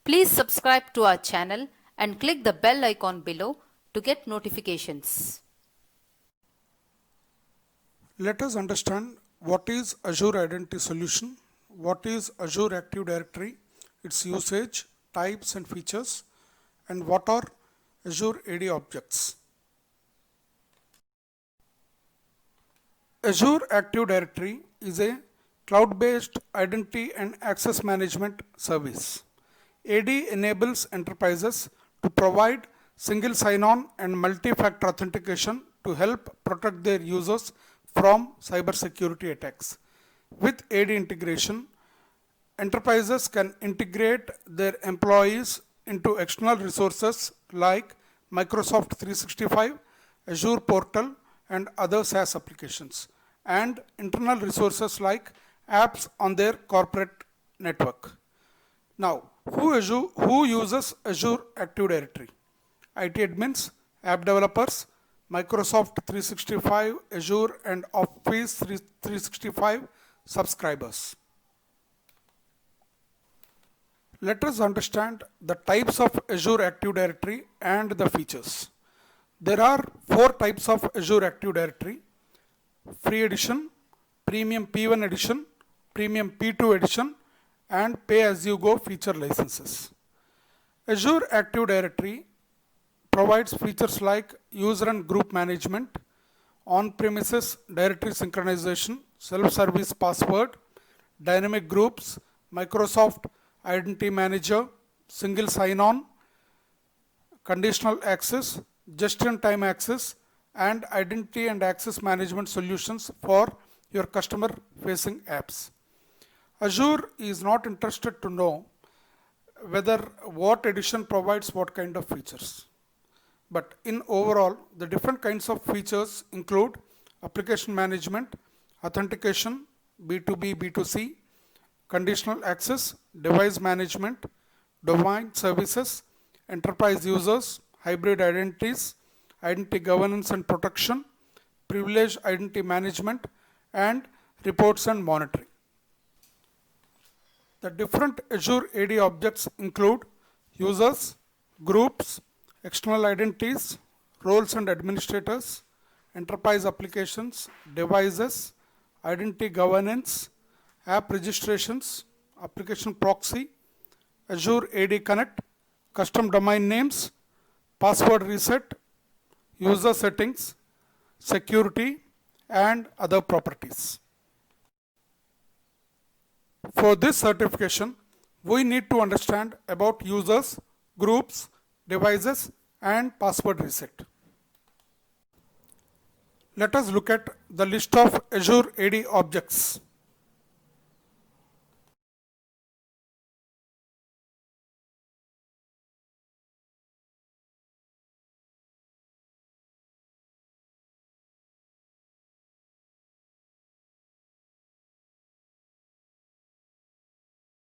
Please subscribe to our channel and click the bell icon below to get notifications. Let us understand what is Azure Identity Solution, what is Azure Active Directory, its usage, types and features, and what are Azure AD objects. Azure Active Directory is a cloud-based identity and access management service. AD enables enterprises to provide single sign-on and multi-factor authentication to help protect their users from cybersecurity attacks. With AD integration, enterprises can integrate their employees into external resources like Microsoft 365, Azure Portal, and other SaaS applications, and internal resources like apps on their corporate network. Now, who uses Azure Active Directory? IT admins, app developers, Microsoft 365, Azure and Office 365 subscribers. Let us understand the types of Azure Active Directory and the features. There are 4 types of Azure Active Directory: Free Edition, Premium P1 Edition, Premium P2 Edition, and pay-as-you-go feature licenses. Azure Active Directory provides features like user and group management, on-premises directory synchronization, self-service password, dynamic groups, Microsoft Identity Manager, single sign-on, conditional access, just-in-time access, and identity and access management solutions for your customer-facing apps. Azure is not interested to know whether what edition provides what kind of features. But in overall, the different kinds of features include application management, authentication, B2B, B2C, conditional access, device management, domain services, enterprise users, hybrid identities, identity governance and protection, privileged identity management, and reports and monitoring. The different Azure AD objects include users, groups, external identities, roles and administrators, enterprise applications, devices, identity governance, app registrations, application proxy, Azure AD Connect, custom domain names, password reset, user settings, security, and other properties. For this certification, we need to understand about users, groups, devices, and password reset. Let us look at the list of Azure AD objects.